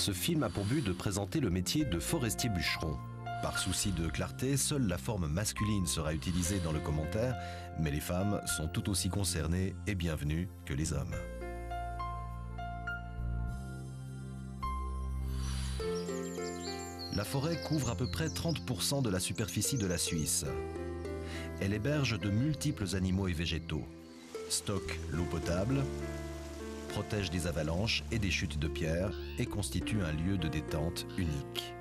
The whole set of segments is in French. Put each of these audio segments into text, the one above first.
Ce film a pour but de présenter le métier de forestier-bûcheron. Par souci de clarté, seule la forme masculine sera utilisée dans le commentaire, mais les femmes sont tout aussi concernées et bienvenues que les hommes. La forêt couvre à peu près 30% de la superficie de la Suisse. Elle héberge de multiples animaux et végétaux, stocke l'eau potable, protège des avalanches et des chutes de pierres et constitue un lieu de détente unique.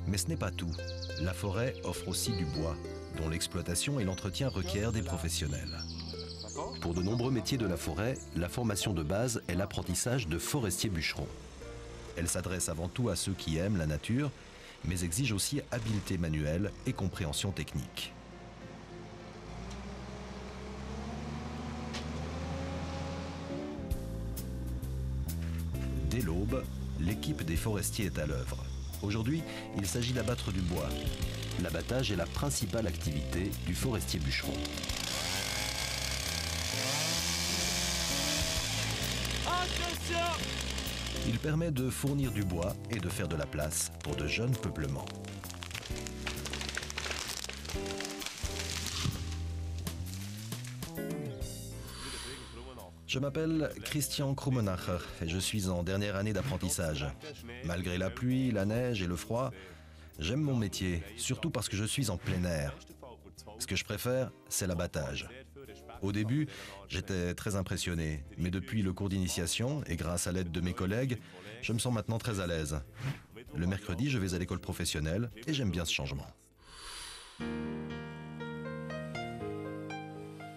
Mais ce n'est pas tout. La forêt offre aussi du bois, dont l'exploitation et l'entretien requièrent des professionnels. Pour de nombreux métiers de la forêt, la formation de base est l'apprentissage de forestier-bûcheron. Elle s'adresse avant tout à ceux qui aiment la nature, mais exige aussi habileté manuelle et compréhension technique. Dès l'aube, l'équipe des forestiers est à l'œuvre. Aujourd'hui, il s'agit d'abattre du bois. L'abattage est la principale activité du forestier-bûcheron. Il permet de fournir du bois et de faire de la place pour de jeunes peuplements. Je m'appelle Christian Krummenacher et je suis en dernière année d'apprentissage. Malgré la pluie, la neige et le froid, j'aime mon métier, surtout parce que je suis en plein air. Ce que je préfère, c'est l'abattage. Au début, j'étais très impressionné, mais depuis le cours d'initiation et grâce à l'aide de mes collègues, je me sens maintenant très à l'aise. Le mercredi, je vais à l'école professionnelle et j'aime bien ce changement.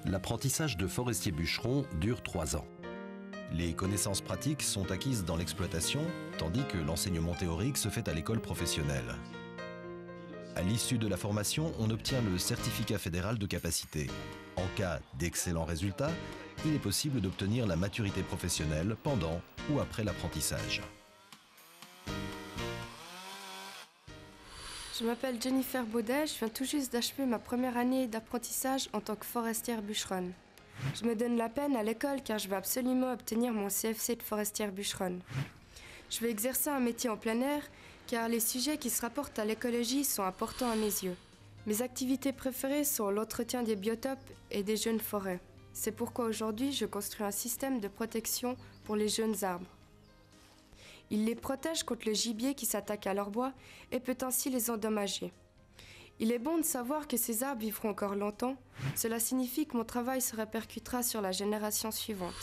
L'apprentissage de forestier-bûcheron dure 3 ans. Les connaissances pratiques sont acquises dans l'exploitation, tandis que l'enseignement théorique se fait à l'école professionnelle. À l'issue de la formation, on obtient le certificat fédéral de capacité. En cas d'excellents résultats, il est possible d'obtenir la maturité professionnelle pendant ou après l'apprentissage. Je m'appelle Jennifer Baudet, je viens tout juste d'achever ma première année d'apprentissage en tant que forestière bûcheronne. Je me donne la peine à l'école car je veux absolument obtenir mon CFC de forestière bûcheronne. Je veux exercer un métier en plein air car les sujets qui se rapportent à l'écologie sont importants à mes yeux. Mes activités préférées sont l'entretien des biotopes et des jeunes forêts. C'est pourquoi aujourd'hui je construis un système de protection pour les jeunes arbres. Il les protège contre le gibier qui s'attaque à leur bois et peut ainsi les endommager. Il est bon de savoir que ces arbres vivront encore longtemps. Cela signifie que mon travail se répercutera sur la génération suivante.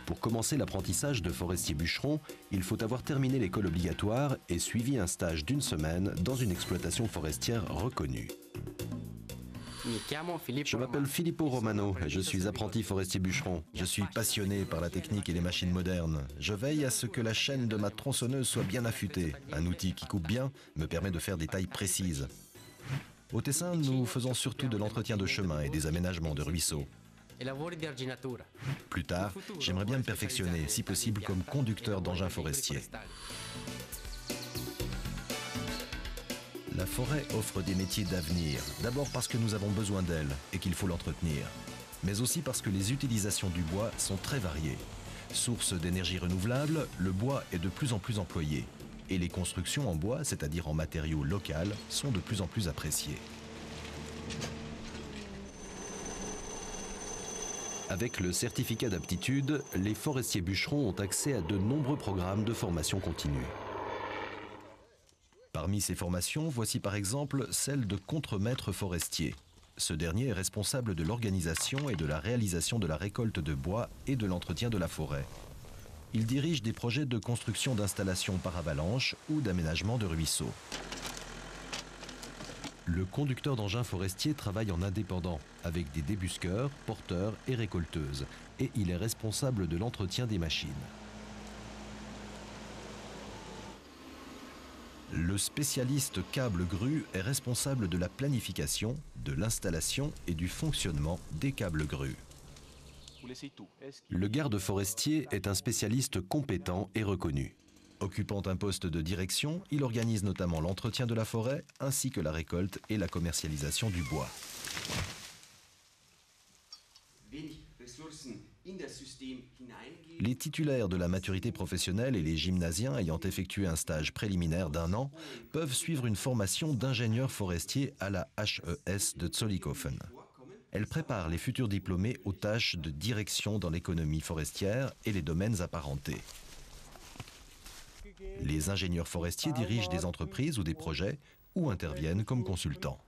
Pour commencer l'apprentissage de forestier-bûcheron, il faut avoir terminé l'école obligatoire et suivi un stage d'1 semaine dans une exploitation forestière reconnue. Je m'appelle Filippo Romano et je suis apprenti forestier-bûcheron. Je suis passionné par la technique et les machines modernes. Je veille à ce que la chaîne de ma tronçonneuse soit bien affûtée. Un outil qui coupe bien me permet de faire des tailles précises. Au Tessin, nous faisons surtout de l'entretien de chemins et des aménagements de ruisseaux. Plus tard, j'aimerais bien me perfectionner, si possible comme conducteur d'engins forestiers. La forêt offre des métiers d'avenir, d'abord parce que nous avons besoin d'elle et qu'il faut l'entretenir, mais aussi parce que les utilisations du bois sont très variées. Source d'énergie renouvelable, le bois est de plus en plus employé et les constructions en bois, c'est-à-dire en matériaux locaux, sont de plus en plus appréciées. Avec le certificat d'aptitude, les forestiers bûcherons ont accès à de nombreux programmes de formation continue. Parmi ces formations, voici par exemple celle de contremaître forestier. Ce dernier est responsable de l'organisation et de la réalisation de la récolte de bois et de l'entretien de la forêt. Il dirige des projets de construction d'installations par avalanche ou d'aménagement de ruisseaux. Le conducteur d'engins forestiers travaille en indépendant, avec des débusqueurs, porteurs et récolteuses, et il est responsable de l'entretien des machines. Le spécialiste câble-grue est responsable de la planification, de l'installation et du fonctionnement des câbles-grues. Le garde forestier est un spécialiste compétent et reconnu. Occupant un poste de direction, il organise notamment l'entretien de la forêt ainsi que la récolte et la commercialisation du bois. Les titulaires de la maturité professionnelle et les gymnasiens ayant effectué un stage préliminaire d'1 an peuvent suivre une formation d'ingénieur forestier à la HES de Zollikofen. Elle prépare les futurs diplômés aux tâches de direction dans l'économie forestière et les domaines apparentés. Les ingénieurs forestiers dirigent des entreprises ou des projets ou interviennent comme consultants.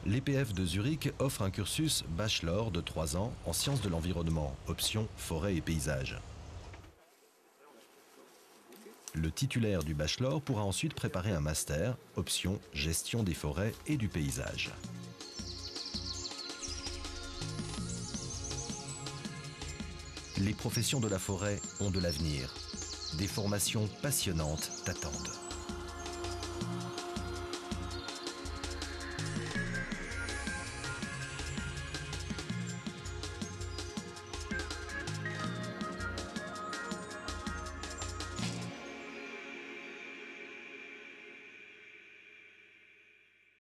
L'EPF de Zurich offre un cursus bachelor de 3 ans en sciences de l'environnement, option forêt et paysage. Le titulaire du bachelor pourra ensuite préparer un master, option gestion des forêts et du paysage. Les professions de la forêt ont de l'avenir. Des formations passionnantes t'attendent.